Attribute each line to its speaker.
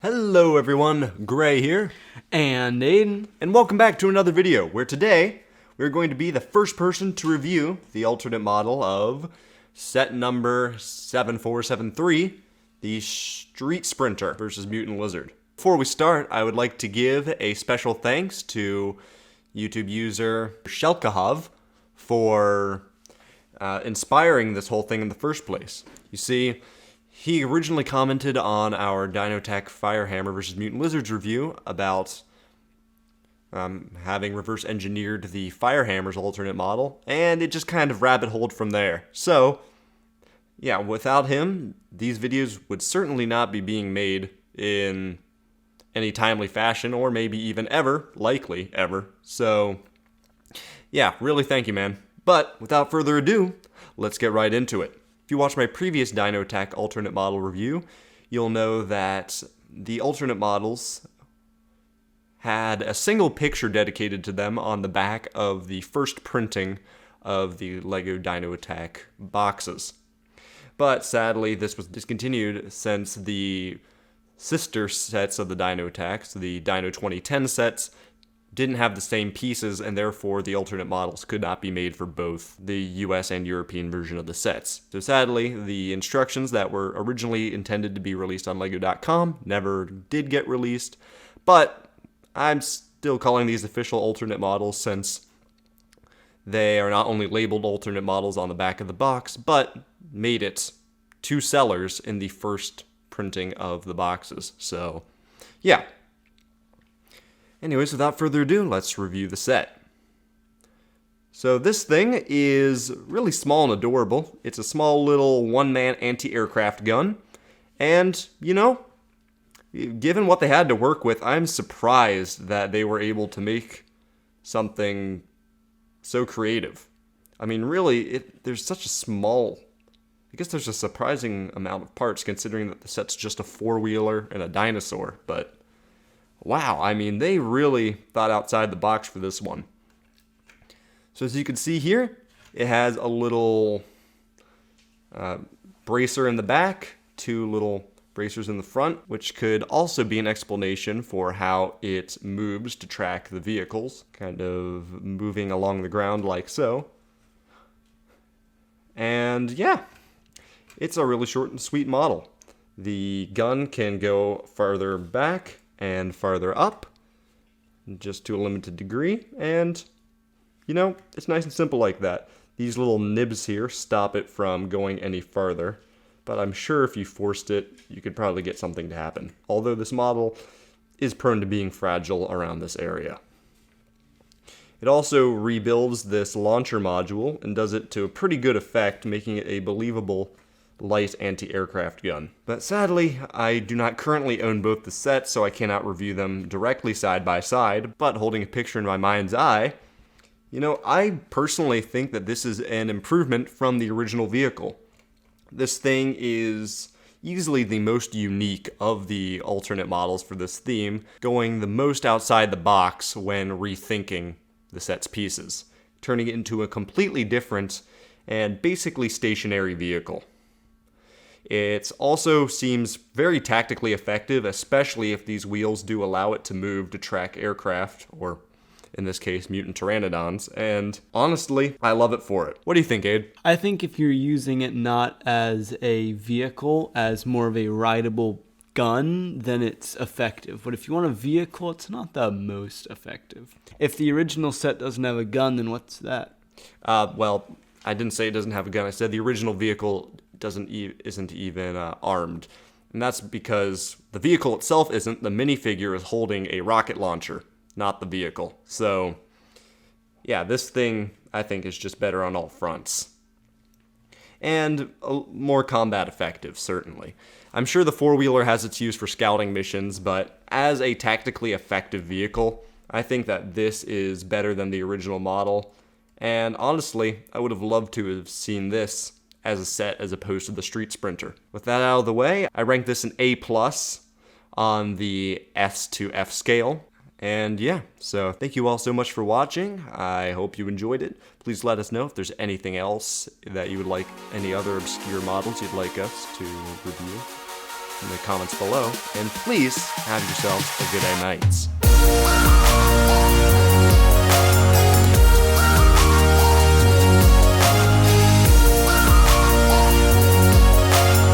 Speaker 1: Hello everyone, Gray here,
Speaker 2: And Aiden.
Speaker 1: and welcome back to another video where today we're going to be the first person to review the alternate model of set number 7473, the Street Sprinter versus Mutant Lizard. Before we start, I would like to give a special thanks to YouTube user Shelkahov for inspiring this whole thing in the first place. You see, he originally commented on our Dynotech Firehammer vs. Mutant Lizards review about having reverse engineered the Firehammer's alternate model, and it just kind of rabbit holed from there. So, yeah, without him, these videos would certainly not be being made in any timely fashion, or maybe even ever, likely ever. So, yeah, really thank you, man. But without further ado, let's get right into it. If you watched my previous Dynotech alternate model review, you'll know that the alternate models had a single picture dedicated to them on the back of the first printing of the LEGO Dino Attack boxes. But sadly, this was discontinued since the sister sets of the Dino Attacks, the Dino 2010 sets, didn't have the same pieces, and therefore the alternate models could not be made for both the US and European version of the sets. So sadly, the instructions that were originally intended to be released on LEGO.com never did get released, but I'm still calling these official alternate models since they are not only labeled alternate models on the back of the box, but made it to sellers in the first printing of the boxes. So, yeah. Anyways, without further ado, let's review the set. So this thing is really small and adorable. It's a small little one-man anti-aircraft gun. And, you know, given what they had to work with, I'm surprised that they were able to make something so creative. I mean, really, there's such a small... I guess there's a surprising amount of parts considering that the set's just a four-wheeler and a dinosaur, but... wow, I mean, they really thought outside the box for this one. So as you can see here, it has a little bracer in the back, two little bracers in the front, which could also be an explanation for how it moves to track the vehicles, kind of moving along the ground like so. And yeah, it's a really short and sweet model. The gun can go farther back and farther up, just to a limited degree, and, you know, it's nice and simple like that. These little nibs here stop it from going any farther, but I'm sure if you forced it, you could probably get something to happen, although this model is prone to being fragile around this area. It also rebuilds this launcher module and does it to a pretty good effect, making it a believable light anti-aircraft gun. But sadly, I do not currently own both the sets, so I cannot review them directly side by side, but holding a picture in my mind's eye, you know, I personally think that this is an improvement from the original vehicle. This thing is easily the most unique of the alternate models for this theme, going the most outside the box when rethinking the set's pieces, turning it into a completely different and basically stationary vehicle. It also seems very tactically effective, especially if these wheels do allow it to move to track aircraft, or in this case, mutant pteranodons, and honestly, I love it for it. What do you think, Abe?
Speaker 2: I think if you're using it not as a vehicle, as more of a rideable gun, then it's effective. But if you want a vehicle, it's not the most effective. If the original set doesn't have a gun, then what's that?
Speaker 1: Well, I didn't say it doesn't have a gun. I said the original vehicle isn't even armed. And that's because the vehicle itself isn't. The minifigure is holding a rocket launcher, not the vehicle. So, yeah, this thing, I think, is just better on all fronts. And more combat effective, certainly. I'm sure the four-wheeler has its use for scouting missions, but as a tactically effective vehicle, I think that this is better than the original model. And honestly, I would have loved to have seen this as a set as opposed to the Street Sprinter. With that out of the way, I rank this an A+ on the S to F scale. And yeah, so thank you all so much for watching. I hope you enjoyed it. Please let us know if there's anything else that you would like, any other obscure models you'd like us to review. in the comments below, and please have yourselves a good night.